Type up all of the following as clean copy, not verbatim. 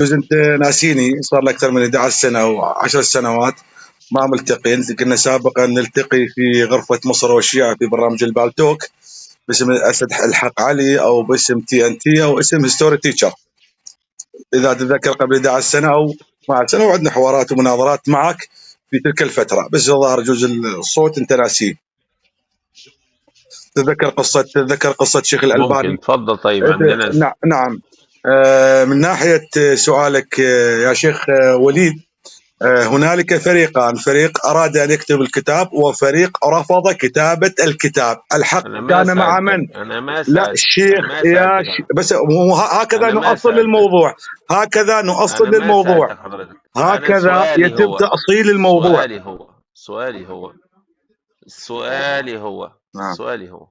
جزء انت ناسيني، صار لي اكثر من 11 سنه او 10 سنوات ما ملتقين. كنا سابقا نلتقي في غرفه مصر والشيعة في برنامج البالتوك باسم اسد الحق علي او باسم تي ان تي او اسم هيستوري تيتشر اذا تتذكر، قبل 11 سنه او 12 سنه، وعندنا حوارات ومناظرات معك في تلك الفتره، بس ظهر جزء الصوت انت ناسيه. تتذكر قصه شيخ الالباني؟ ممكن تفضل. طيب عندنا نعم. من ناحيه سؤالك يا شيخ وليد، هنالك فريقان، فريق أراد أن يكتب الكتاب وفريق رفض كتابة الكتاب. الحق كان مع من؟ أنا ما لا الشيخ يا بس هكذا نؤصل للموضوع، هكذا نؤصل للموضوع، هكذا يتم تأصيل الموضوع. سؤالي هو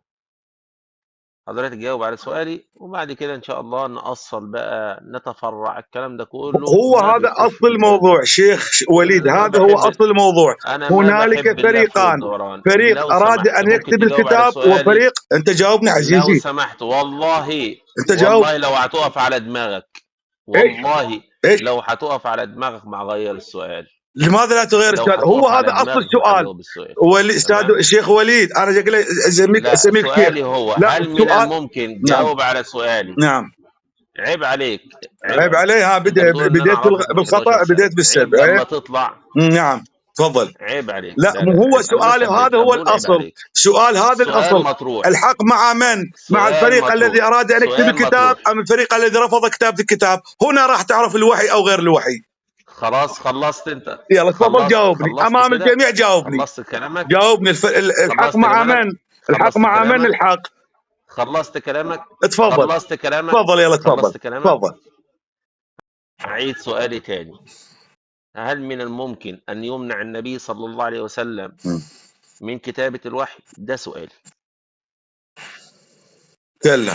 حضرتك جاوب على سؤالي، وبعد كده ان شاء الله نأصل بقى، نتفرع الكلام ده كله. هو هذا اصل الموضوع شيخ وليد، هذا هو اصل الموضوع. هنالك فريقان، فريق اراد ان يكتب الكتاب وفريق. انت جاوبني عزيزي لو سمحت، والله انت جاوب. والله لو هتقف على دماغك، والله إيش؟ لو هتقف على دماغك مع غير السؤال. لماذا لا تغير السؤال؟ هو هذا اصل السؤال. استاذ الشيخ وليد، انا جاي اسميك سؤالي هو هل من الممكن جاوب على سؤالي؟ نعم. عيب عليك، عيب علي. ها بديت بالخطا، بديت بالسب. لما تطلع. نعم تفضل. عيب عليك. لا مو هو سؤالي، هذا هو الاصل. سؤال هذا الاصل. الحق مع من؟ مع الفريق الذي اراد ان يكتب الكتاب ام الفريق الذي رفض كتابه الكتاب؟ هنا راح تعرف الوحي او غير الوحي. خلاص خلصت انت. يلا تفضل جاوبني امام الجميع، جاوبني. خلصت كلامك؟ جاوبني. الحق مع من؟ الحق مع من؟ الحق. خلصت كلامك؟ تفضل. خلصت كلامك؟ تفضل. يلا تفضل. تفضل. أعيد سؤالي تاني. هل من الممكن أن يمنع النبي صلى الله عليه وسلم من كتابة الوحي؟ ده سؤالي. كلا.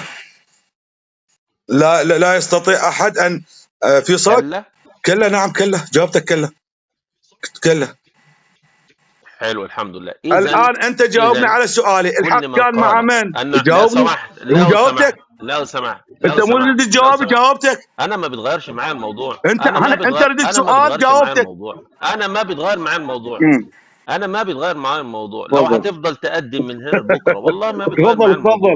لا يستطيع أحد أن في صوت. كلا. نعم كلا. جاوبتك كلا. كلا. حلو الحمد لله. الآن أنت جاوبني على سؤالي. الحق كان مع من؟ جاوبني. وجاوبتك. لو سمحت. انت مو رديت جوابي، جاوبتك. انا ما بتغيرش معايا الموضوع. انت رديت سؤال، جاوبتك. انا ما بيتغير معايا الموضوع. انا ما بيتغير معايا الموضوع. لو هتفضل تقدم من هنا لبكره والله ما بيتغير معايا الموضوع.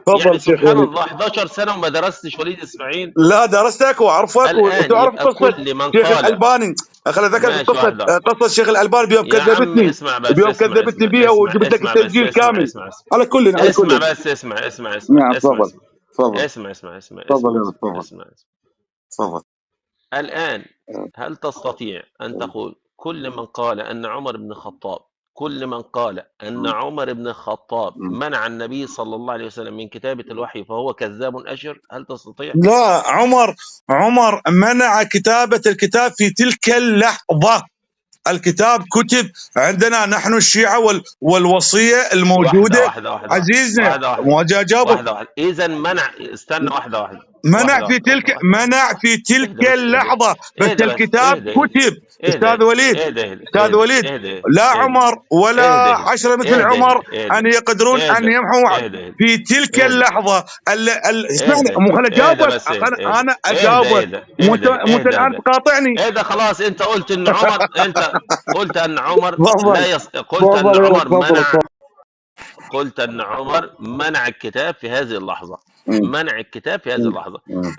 تفضل يعني سبحان الله 11 سنه وما درستش وليد اسماعيل. لا درستك واعرفك وتعرف قصه شيخ الالباني. خلي ذكرت قصه شيخ الالباني بيوم كذبتني، بيوم كذبتني بيها وجبت لك التسجيل كامل. على كل اسمع بس اسمع. نعم تفضل. اسمع. تفضل. تفضل. الآن هل تستطيع أن تقول كل من قال أن عمر بن الخطاب منع النبي صلى الله عليه وسلم من كتابة الوحي فهو كذاب أشر؟ هل تستطيع؟ لا، عمر منع كتابة الكتاب في تلك اللحظة. الكتاب كتب عندنا نحن الشيعة والوصية الموجودة. واحدة. عزيزنا واحدة. إذا منع. استنى واحدة. منع في تلك اللحظة، بس الكتاب كتب. استاذ وليد. لا عمر ولا 10 مثل عمر ان يقدرون ان يمحوا في تلك اللحظة. اسمعني، مو خليني اجاوبك. انا اجاوبك، مو انت الان تقاطعني. ده خلاص انت قلت ان عمر قلت ان عمر قلت ان عمر منع الكتاب في هذه اللحظة.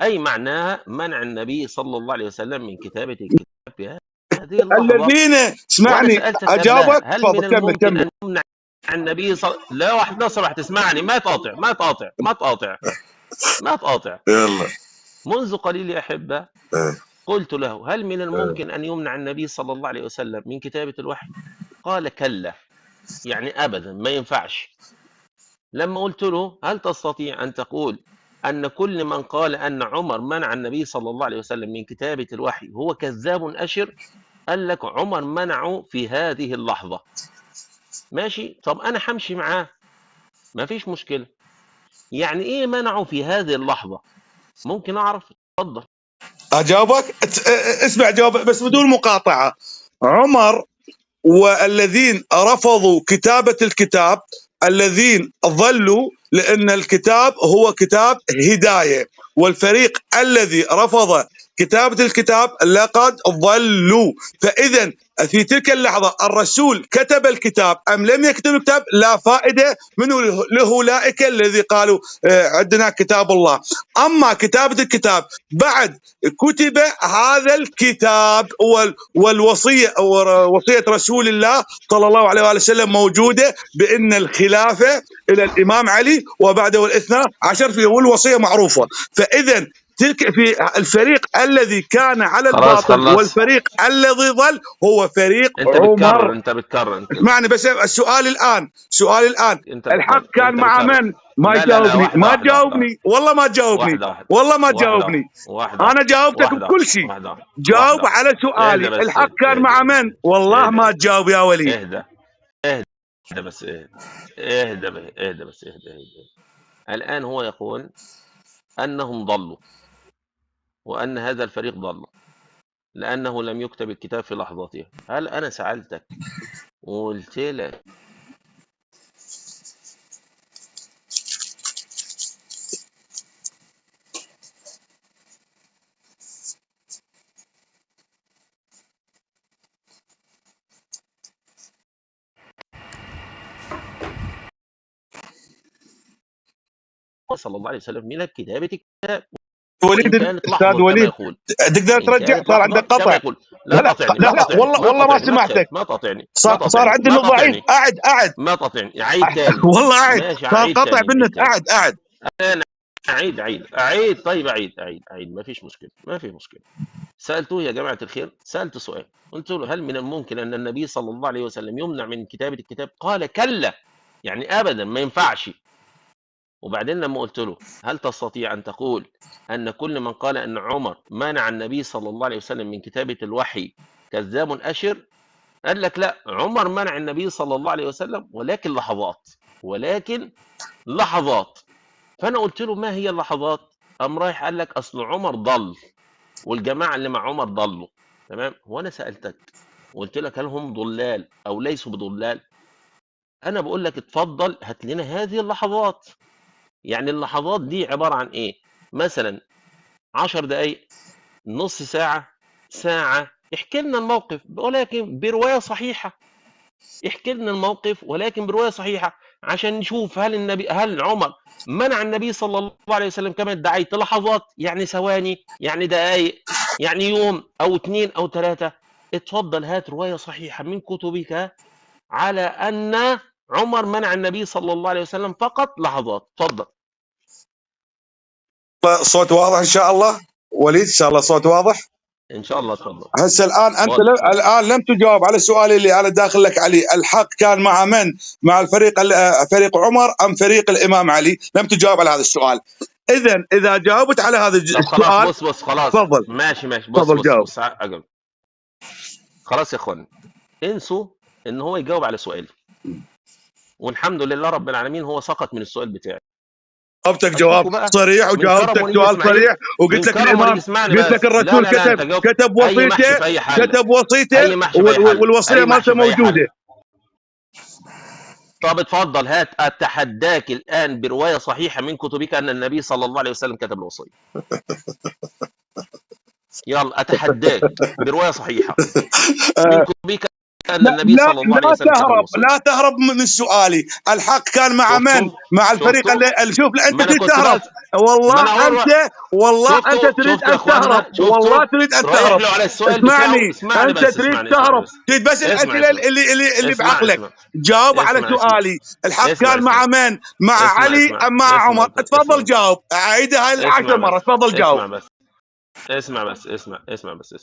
أي معناها منع النبي صلى الله عليه وسلم من كتابة الكتاب في هذه اللحظة. الذين اسمعني أجابك. هل من الممكن أن يمنع النبي لا واحد لو سمحت تسمعني، ما تقاطع. يلا. منذ قليل يا أحبة قلت له هل من الممكن أن يمنع النبي صلى الله عليه وسلم من كتابة الوحي؟ قال كلا، يعني أبدا ما ينفعش. لما قلت له هل تستطيع أن تقول أن كل من قال أن عمر منع النبي صلى الله عليه وسلم من كتابة الوحي هو كذاب أشر؟ قال لك عمر منعه في هذه اللحظة. ماشي، طب أنا همشي معاه، ما فيش مشكلة. يعني إيه منعه في هذه اللحظة؟ ممكن أعرف؟ اتفضل. أجاوبك. اسمع جواب بس بدون مقاطعة. عمر والذين رفضوا كتابة الكتاب الذين ظلوا لأن الكتاب هو كتاب هداية، والفريق الذي رفض كتابة الكتاب لقد ضلوا. فإذا في تلك اللحظة الرسول كتب الكتاب أم لم يكتب الكتاب لا فائدة منه لأولئك الذي قالوا عندنا كتاب الله. أما كتابة الكتاب بعد كتب هذا الكتاب والوصية وصية رسول الله صلى الله عليه وآله وسلم موجودة بأن الخلافة إلى الإمام علي وبعده الاثنى عشر فيه، والوصية معروفة. فإذا تلك في الفريق الذي كان على الباطل والفريق الذي ضل هو فريق عمر. انت بتكرر اسمعني بس السؤال الآن الحق كان مع من؟ ما يجاوبني. ما تجاوبني والله ما تجاوبني. والله ما تجاوبني. انا جاوبتك بكل شيء. جاوب على سؤالي. الحق كان مع من؟ والله ما تجاوب يا وليد. اهدى بس اهدى بس. الآن هو يقول أنهم ضلوا وأن هذا الفريق ضل لأنه لم يكتب الكتاب في لحظته. هل أنا سألتك وقلت لك صلى الله عليه وسلم من كتابة الكتاب؟ وليد استاذ وليد تقدر ترجع؟ صار عندك قطع. لا تقطعني. لا والله ما سمعتك. ما تقطعني. صار عندي ضعيف. قعد ما تقطعني. عيد تاني. والله قعد. صار قطع بالنت. قعد. انا اعيد. طيب اعيد. ما فيش مشكله. سالته يا جماعه الخير، سالت سؤال قلت له هل من الممكن ان النبي صلى الله عليه وسلم يمنع من كتابه الكتاب؟ قال كلا، يعني ابدا ما ينفعش. وبعدين لما قلت له هل تستطيع أن تقول أن كل من قال أن عمر منع النبي صلى الله عليه وسلم من كتابة الوحي كذاب أشر؟ قال لك لا، عمر منع النبي صلى الله عليه وسلم ولكن لحظات. فأنا قلت له ما هي اللحظات؟ قام رايح قال لك أصل عمر ضل والجماعة اللي مع عمر ضلوا. تمام. وأنا سألتك وقلت لك هل هم ضلال أو ليسوا بضلال؟ أنا بقول لك اتفضل هات لنا هذه اللحظات. يعني اللحظات دي عبارة عن إيه؟ مثلا 10 دقايق، نص ساعة، احكي لنا الموقف ولكن برواية صحيحة. احكي لنا الموقف ولكن برواية صحيحة عشان نشوف هل عمر منع النبي صلى الله عليه وسلم كما ادعيت لحظات، يعني ثواني، يعني دقايق، يعني يوم أو 2 أو 3. اتفضل هات رواية صحيحة من كتبك على أن عمر منع النبي صلى الله عليه وسلم فقط لحظات. اتفضل. صوت واضح ان شاء الله وليد؟ ان شاء الله صوت واضح ان شاء الله. اتفضل. هسه الان انت الان لم تجاوب على السؤال اللي انا داخل لك عليه. الحق كان مع من؟ مع فريق عمر ام فريق الامام علي؟ لم تجاوب على هذا السؤال. اذا جاوبت على هذا السؤال بص خلاص. تفضل. ماشي. بص أجل. خلاص يا اخوان، انسوا ان هو يجاوب على سؤالي، والحمد لله رب العالمين هو سقط من السؤال بتاعي. جاوبتك جواب صريح وجاوبتك سؤال صريح وقلت لك الامام، قلت لك الرسول كتب وصيته والوصيه مالته موجوده. طب اتفضل هات. اتحداك الان بروايه صحيحه من كتبك ان النبي صلى الله عليه وسلم كتب الوصيه. يلا اتحداك بروايه صحيحه من كتبك أن النبي صلى الله عليه وسلم لا تهرب من سؤالي. الحق كان مع من؟ مع الفريق اللي شوف انت تريد تهرب. والله انت تريد ان تهرب. والله تريد ان تهرب. اسمعني انت تريد تهرب. تريد بس الاسئله اللي بعقلك. جاوب على سؤالي. الحق كان مع من؟ مع علي ام مع عمر؟ تفضل جاوب. اعيدها 10 مرات. تفضل جاوب. اسمع بس.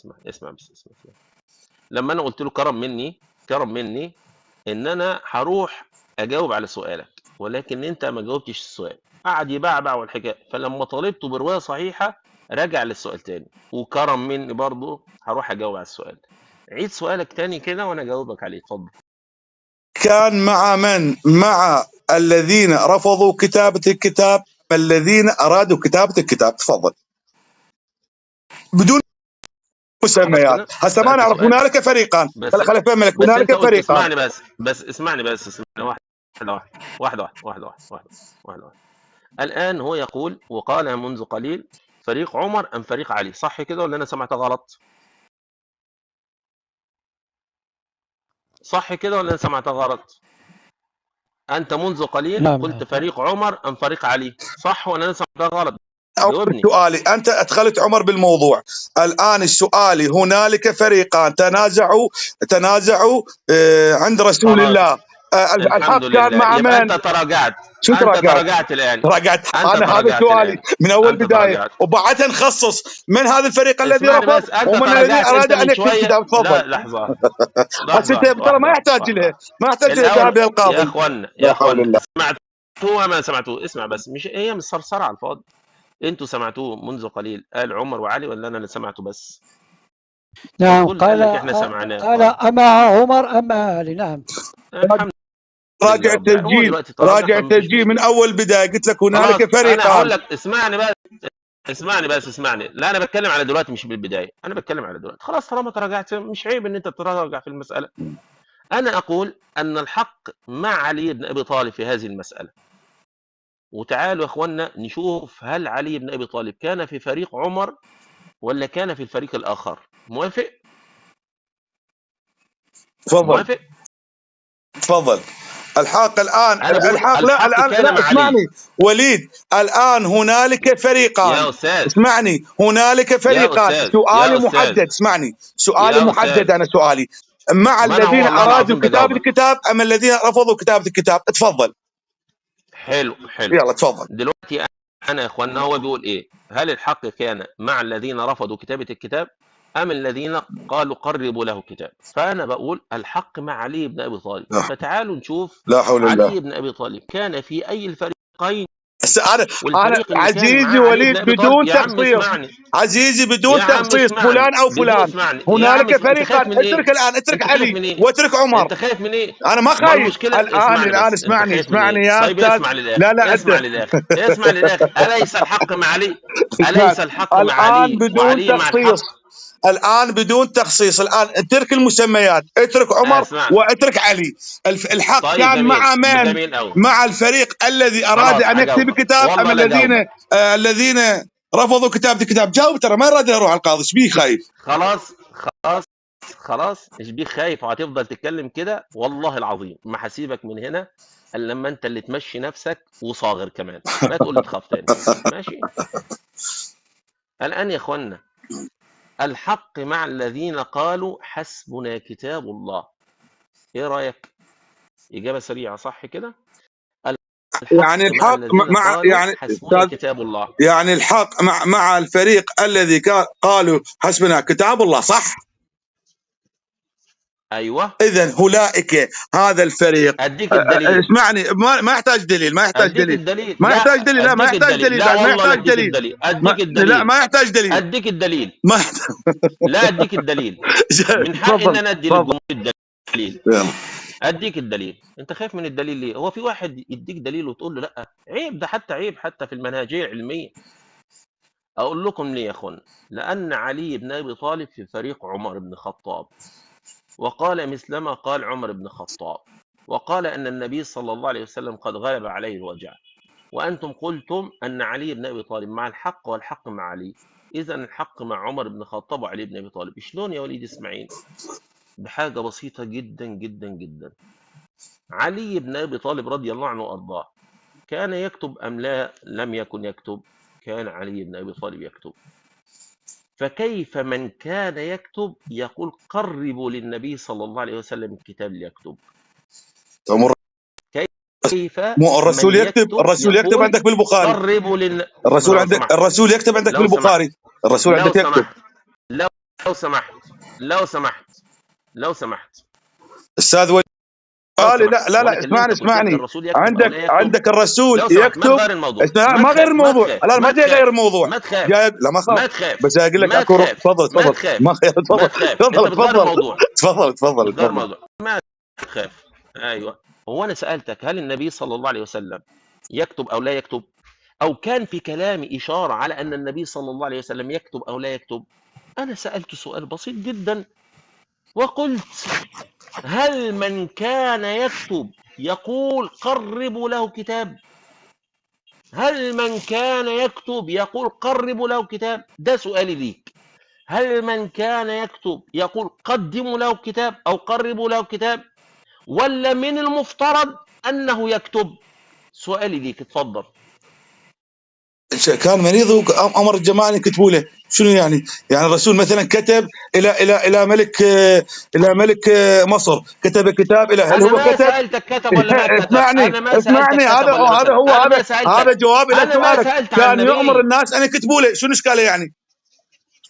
لما انا قلت له كرم مني ان انا هروح اجاوب على سؤالك، ولكن انت ما جاوبتش السؤال، قعد يبعبع والحكايه. فلما طالبته بروايه صحيحه رجع للسؤال تاني، وكرم مني برضه هروح اجاوب على السؤال. عيد سؤالك تاني كده وانا اجاوبك عليه. اتفضل. كان مع من؟ مع الذين رفضوا كتابه الكتاب، الذين ارادوا كتابه الكتاب. تفضل بدون مسميات. هسه ما نعرف. هنالك فريقان. خل افهم لك. هنالك فريقان. اسمعني بس واحده. الان هو يقول وقال منذ قليل فريق عمر ام فريق علي، صح كده ولا انا سمعت غلط؟ صح كده ولا انا سمعت غلط؟ انت منذ قليل نعم قلت فريق عمر ام فريق علي، صح ولا انا سمعت غلط؟ أو جاوبني. سؤالي أنت أدخلت عمر بالموضوع. الآن سؤالي هنالك فريقان تنازعوا عند رسول خلاص الله. الحمد الحق كان لله، مع يبقى من؟ انت تراجعت. شو انت تراجعت؟ تراجعت الان. تراجعت. انت أنا هذا تراجعت سؤالي الان. من أول انت بداية، تراجعت. وبعدها نخصص من هذا الفريق الذي اسمعني رفض بس، انت ومن الذي تراجعت أراد انت أن من يكتب شويه. كتاب. تفضل. لا لحظه بس أنت ترى ما يحتاج واحده. له، ما يحتاج الاول ذهاب يا للقاضي. اخوانا لا حول الله. سمعتوه ما سمعتوه؟ اسمع بس، مش هي مش صرصره على الفاضي. انتوا سمعتوه منذ قليل قال عمر وعلي ولا انا اللي سمعته بس؟ نعم، الكل قال لك احنا سمعناه. قال أما عمر أما علي. نعم الحمد راجع لله رب العالمين. هو التسجيل، دلوقتي تراجع راجع فمفيش التسجيل من مشكله. أول بداية قلت لك خلاص هنالك انا فريقان. هقول لك، اسمعني. لا انا بتكلم على دلوقتي مش بالبدايه، انا بتكلم على دلوقتي. خلاص طالما تراجعت مش عيب ان انت تراجع في المساله. انا اقول ان الحق مع علي بن ابي طالب في هذه المساله. وتعالوا يا اخوانا نشوف هل علي بن ابي طالب كان في فريق عمر ولا كان في الفريق الاخر. موافق؟ تفضل موافق؟ تفضل. الحق الآن انا بقول الحق لا الحق الآن كان لا مع علي. اسمعني وليد، الآن هنالك فريقان. يا استاذ اسمعني، هنالك فريقان. سؤالي محدد. اسمعني، سؤالي محدد. أنا سؤالي مع ما أنا الذين والله أرادوا العظيم كتابة بجاوبك. الكتاب أم الذين رفضوا كتابة الكتاب؟ تفضل. حلو يلا تفضل. دلوقتي انا يا اخوانا هو بيقول ايه؟ هل الحق كان مع الذين رفضوا كتابة الكتاب ام الذين قالوا قربوا له كتاب؟ فانا بقول الحق مع علي بن ابي طالب. فتعالوا نشوف لا حول الله. علي بن ابي طالب كان في اي الفريقين. أنا عزيزي وليد بدون تخصيص، عزيزي بدون تخصيص فلان أو فلان. هنالك فريقان. اترك الآن، اترك علي واترك عمر. انت خايف من ايه؟ أنا ما خايف الان اسمعني يا طيب أستاذ. لا اسمع للاخر. أليس الحق مع علي؟ أليس الحق مع علي بدون تخصيص؟ الآن بدون تخصيص. الآن اترك المسميات، اترك عمر واترك علي. الحق طيب كان جميل. مع من؟ جميل أوي. مع الفريق الذي أراد أن يكتب الكتاب أم الذين رفضوا كتابة الكتاب؟ جاوب، ترى ما أراد أروح على القاضي. ايش بيه خايف؟ خلاص ايش بيه خايف؟ وهتفضل تتكلم كده والله العظيم ما هسيبك من هنا الا لما انت اللي تمشي نفسك وصاغر كمان، ما تقول لي تخاف تاني. ماشي. الآن يا اخوانا الحق مع الذين قالوا حسبنا كتاب الله. ايه رايك؟ اجابه سريعه صح كده؟ يعني الحق مع يعني حسبنا كتاب الله، يعني الحق مع الفريق الذي قالوا حسبنا كتاب الله، صح؟ ايوه. اذا اولئك هذا الفريق. اديك الدليل. اسمعني، ما يحتاج دليل. ما يحتاج دليل. ما يحتاج دليل. لا ما يحتاج دليل. لا ما يحتاج دليل. اديك الدليل. لا ما يحتاج دليل. اديك الدليل. لا اديك الدليل. من حق ان انا ادي للجمهور الدليل. اديك الدليل. انت خايف من الدليل ليه؟ هو في واحد يديك دليل وتقول له لا؟ عيب، ده حتى عيب حتى في المنهجيه العلميه. اقول لكم ليه يا اخوان؟ لان علي بن ابي طالب في فريق عمر بن الخطاب، وقال مثلما قال عمر بن الخطاب، وقال ان النبي صلى الله عليه وسلم قد غلب عليه الوجع، وانتم قلتم ان علي بن ابي طالب مع الحق والحق مع علي. اذا الحق مع عمر بن الخطاب وعلي بن ابي طالب. شلون يا وليد اسماعيل؟ بحاجه بسيطه جدا جدا جدا. علي بن ابي طالب رضي الله عنه وارضاه كان يكتب ام لا؟ لم يكن يكتب. كان علي بن ابي طالب يكتب. فكيف من كان يكتب يقول قربوا للنبي صلى الله عليه وسلم الكتاب ليكتب؟ كيف الرسول يكتب؟ الرسول يكتب عندك بالبخاري. قربوا الرسول عندك، الرسول يكتب عندك بالبخاري. الرسول عندك يكتب. لو سمحت استاذ وليد. لا اسمعني. عندك الرسول يكتب. ما غير الموضوع. لا ما غير الموضوع. ما تخاف. لا ما خاف. بس اقول لك اكو. تفضل. تفضل. ما تخاف. ايوه. هو انا سالتك هل النبي صلى الله عليه وسلم يكتب او لا يكتب؟ او كان في كلامي اشاره على ان النبي صلى الله عليه وسلم يكتب او لا يكتب؟ انا سالت سؤال بسيط جدا وقلت هل من كان يكتب يقول قربوا له كتاب؟ هل من كان يكتب يقول قربوا له كتاب؟ ده سؤالي ليك. هل من كان يكتب يقول قدموا له كتاب أو قربوا له كتاب، ولا من المفترض أنه يكتب؟ سؤالي ليك، اتفضل. كان مريض وامر الجماعه ان يكتبوا له. شنو يعني؟ يعني الرسول مثلا كتب الى ملك مصر، كتب كتاب الى، هل أنا هو ما كتب؟ سألتك كتب ولا ما كتب. اسمعني أنا ما سألتك اسمعني، كتب ولا ما هذا كتب. هو، أنا ما هذا سألتك. جواب الى أنا ما سؤالك. سألت عن كان يؤمر النبي. الناس ان يكتبوا له. شنو اشكاله يعني؟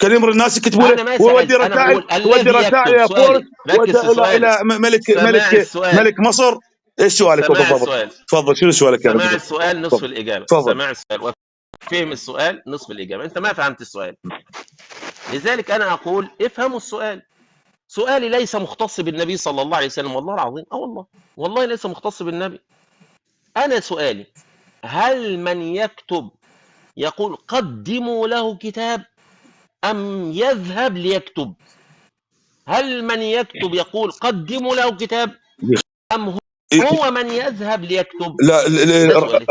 كان يامر الناس يكتبوا له أنا ما ويودي سألت. أنا رسائل، بقول الذي الى يكتب. فورس، سؤالي، ركز في سؤالي. الى سماع السؤال. ملك مصر. ايش سؤالك سماع بالضبط؟ السؤال. تفضل، شنو سؤالك يا سماع رجل؟ السؤال نصف الإجابة. تفضل. سماع السؤال وفهم السؤال نصف الإجابة. أنت ما فهمت السؤال، لذلك أنا أقول افهموا السؤال. سؤالي ليس مختص بالنبي صلى الله عليه وسلم، والله العظيم. والله ليس مختص بالنبي. أنا سؤالي، هل من يكتب يقول قدموا له كتاب أم يذهب ليكتب؟ هل من يكتب يقول قدموا له كتاب أم هو من يذهب ليكتب؟ لا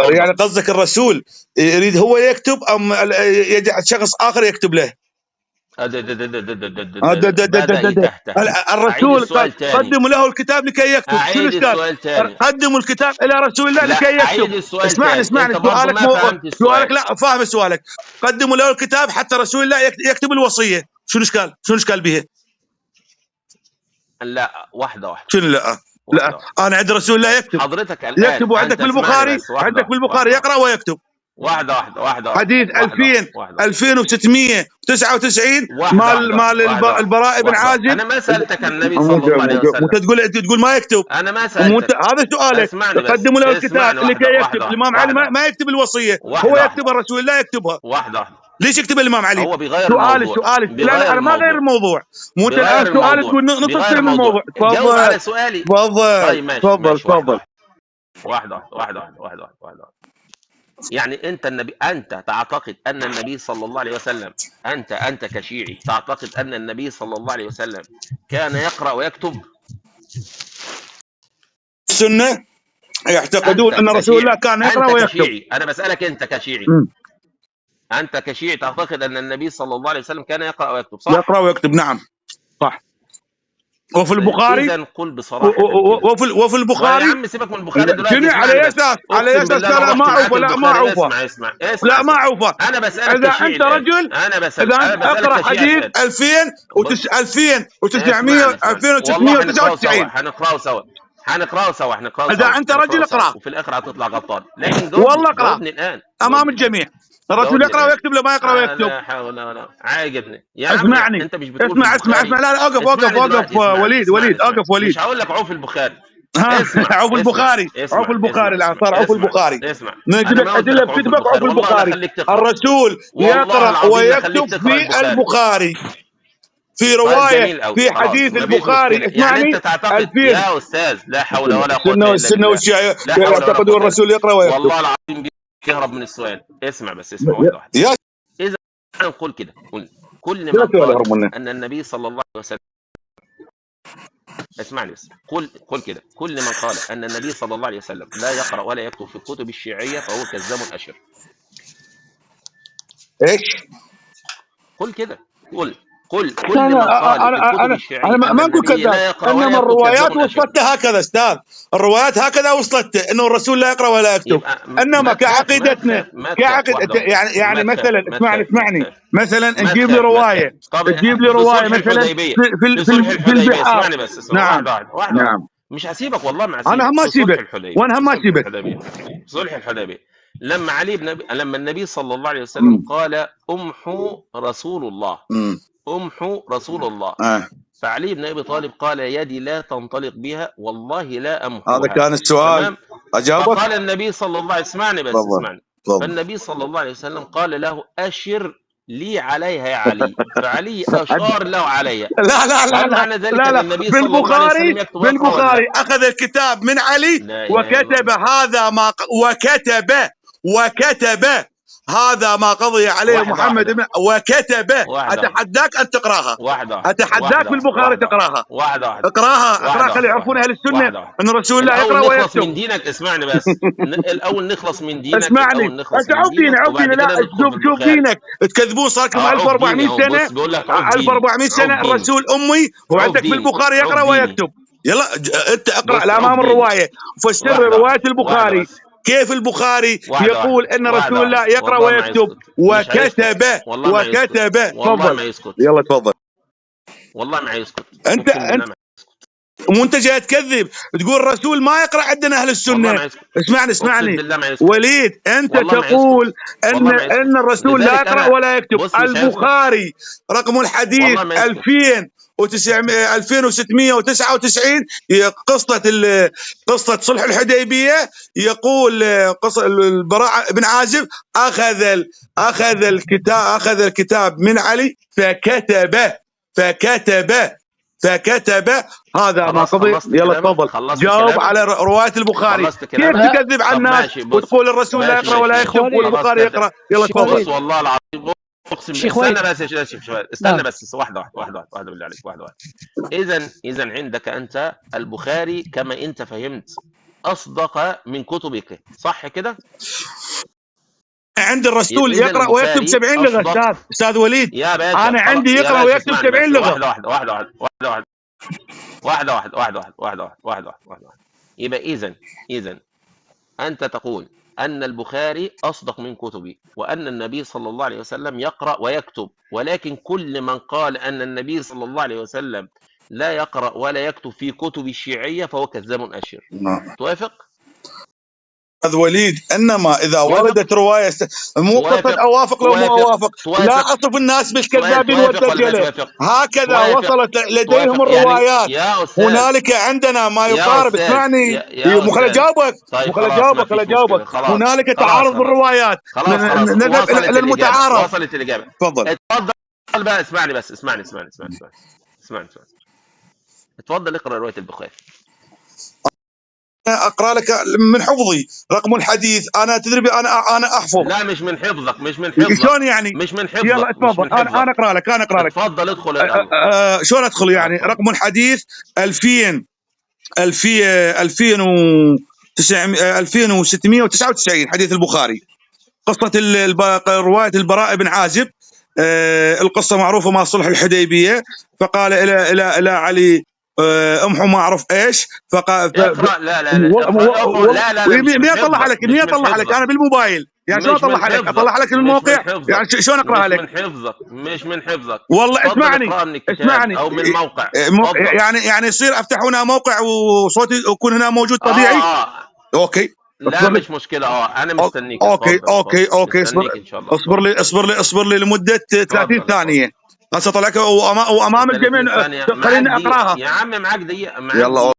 يعني اتفضل. قصدك الرسول يريد هو يكتب ام يجعل شخص اخر يكتب له؟ بدأ يتهته. أعيد الرسول السؤال تاني. قدموا له الكتاب لكي يكتب. شنو أعيد الاشكال؟ السؤال تاني. قدموا الكتاب الى رسول الله لا، لكي يكتب. أعيد السؤال اسمعني تاني. أنت برضه سؤالك ما فهمت السؤال. لا فاهم سؤالك. قدموا له الكتاب حتى رسول الله يكتب الوصيه. شنو الاشكال؟ شنو الاشكال بها؟ لا، واحدة. شنو لا؟ لا، انا عند رسول الله يكتب. حضرتك الآن يكتب، وعندك بالبخاري، يقرا ويكتب. واحدة. حديث 2699 مال البراء بن عازب. أنا ما سألتك عن النبي صلى الله عليه وسلم. وانت تقول ما يكتب. أنا ما سألتك. هذا سؤالك. اسمعني بس. قدموا له الكتاب لكي يكتب. الامام علي ما يكتب الوصيه، هو يكتب، الرسول الله يكتبها. واحدة. ليش يكتب الامام علي؟ هو بيغير الموضوع. لا انا ما غير الموضوع. مو انت الان سؤالك تقول نطلق من الموضوع. جاوب على سؤالي. طيب ماشي. تفضل. واحدة. يعني أنت تعتقد أن النبي صلى الله عليه وسلم، أنت كشيعي تعتقد أن النبي صلى الله عليه وسلم كان يقرأ ويكتب؟ السنة يعتقدون أن رسول الله كان يقرأ ويكتب. أنا بسألك أنت كشيعي. أنت كشيعي تعتقد أن النبي صلى الله عليه وسلم كان يقرأ ويكتب، صح؟ يقرأ ويكتب، نعم صح. وفي البخاري، إذا قل بصراحة. وفي البخاري. يا عم سيبك من البخاري دلوقتي. شنو على اساس؟ لا ما عوفه. اسمع لا ما عوفه. انا بسألك اذا انت رجل، اذا انت اقرا حديث 2999. هنقراه سوا. اذا انت رجل اقرا، وفي الاخر هتطلع غلطان. لكن والله اقرا جاوبني الان امام الجميع. الرسول يقرا ويكتب لما يقرا ويكتب. لا حول ولا عاجبني يا عم. اسمعني، انت مش بتقول اسمع. لا اوقف وليد اوقف وليد. مش هقول لك عوف البخاري. عوف البخاري. الان صار عوف البخاري. اسمع، نجيب لك ادله بكتبك عوف البخاري. الرسول يقرا ويكتب في البخاري، في روايه، في حديث البخاري. اسمعني، يعني انت تعتقد يا استاذ، لا حول ولا قوه الا بالله. السنه والشيعه يعتقدون الرسول يقرا ويكتب. والله العظيم بيهرب من السؤال. اسمع واحده. اذا نقول كده، كل من قال ان النبي صلى الله عليه وسلم، اسمعني بس، قل كده، كل من قال ان النبي صلى الله عليه وسلم لا يقرا ولا يكتب في الكتب الشيعيه فهو كذاب اشر. ايش؟ قل كده. قل كل من قال في الكتب الشيعيه انا ما اقول كذاب، انما الروايات وصلتها هكذا استاذ. الروايات هكذا وصلت انه الرسول لا يقرا ولا يكتب. انما كعقيدتنا، يعني مثلا اسمعني مثلا نجيب لي روايه، مثلا في البحار. اسمعني بس. نعم. مش هسيبك والله، ما هسيبك. انا ما اسيبك وانا ما اسيبك. صلح الحديبيه لما النبي صلى الله عليه وسلم قال امحوا رسول الله، امحوا رسول الله، فعلي بن ابي طالب قال يدي لا تنطلق بها، والله لا امحوها. هذا كان السؤال. اجابك. فقال النبي صلى الله عليه وسلم، اسمعني. فالنبي صلى الله عليه وسلم قال له اشر لي عليها يا علي، فعلي اشار له عليها. لا في البخاري اخذ الكتاب من علي وكتب هذا ما وكتب هذا ما قضي عليه محمد بن وكتبه. اتحداك ان تقراها، اتحداك بالبخاري تقراها، اقراها خلي يعرفون اهل السنه ان رسول الله يقرا ويكتب. نخلص من دينك، اسمعني بس الاول نخلص من دينك، اسمعني انت عوف دينك، لا شوف دينك تكذبون، صار لكم 1400 سنه 1400 سنه الرسول امي وعندك بالبخاري يقرا ويكتب. يلا انت اقرا الامام الروايه، فسر روايه البخاري كيف البخاري يقول ان رسول الله يقرا ويكتب وكتب. تفضل يلا تفضل. والله ما يسكت. انت مو انت جاي تكذب تقول الرسول ما يقرا عندنا اهل السنه. اسمعني وليد، انت تقول ان الرسول لا يقرا ولا يكتب. البخاري رقم الحديث 2699 قصه صلح الحديبيه، يقول البراء بن عازب اخذ الكتاب من علي فكتب. هذا ما قضي. يلا تفضل جاوب على روايه البخاري. كيف تكذب على الناس وتقول الرسول لا يقرا ولا يكتب والبخاري يقرا؟ يلا تفضل. والله العظيم استنى بس واحده بالله عليك، واحده. اذا عندك انت البخاري كما انت فهمت اصدق من كتبك، صح كده؟ عند الرسول يقرا ويكتب 70 لغه استاذ وليد. انا عندي يقرا ويكتب 70 لغه. واحده. يبقى اذا انت تقول ان البخاري اصدق من كتبي، وان النبي صلى الله عليه وسلم يقرا ويكتب، ولكن كل من قال ان النبي صلى الله عليه وسلم لا يقرا ولا يكتب في كتب الشيعيه فهو كذاب اشر. توافق؟ أستاذ وليد، انما اذا وردت روايه مو قصه اوافق لو مو اوافق، لا اصف الناس بالكذابين والدجله. هكذا وصلت لديهم الروايات. هنالك عندنا ما يقارب. اسمعني خليني اجاوبك. هنالك تعارض بالروايات، نذهب الى المتعارض. وصلت الاجابه. تفضل بقى. اسمعني اتفضل اقرا روايه البخاري. اقرا لك من حفظي رقم الحديث. انا تدري انا احفظ. لا مش من حفظك. شلون يعني؟ مش من حفظك. يلا اتفضل. انا اقرا لك. اتفضل ادخل. شلون ادخل يعني؟ رقم الحديث 2699 حديث البخاري، قصه روايه البراء بن عازب. القصه معروفه مع صلح الحديبيه، فقال الى علي امحو ما اعرف ايش. لا مين اطلع لك انا بالموبايل يعني. شلون اطلع لك؟ اطلع لك الموقع يعني. شلون اقراها لك؟ مش من حفظك والله. اسمعني او من الموقع. يعني يصير افتح هنا موقع وصوتي يكون هنا موجود طبيعي. اوكي لا مش مشكله. انا مستنيك. اوكي اصبر لي لمده 30 ثانيه. هسه طلعك وامام الجميع. خليني اقراها يا عم. معاك دقيقه. يلا.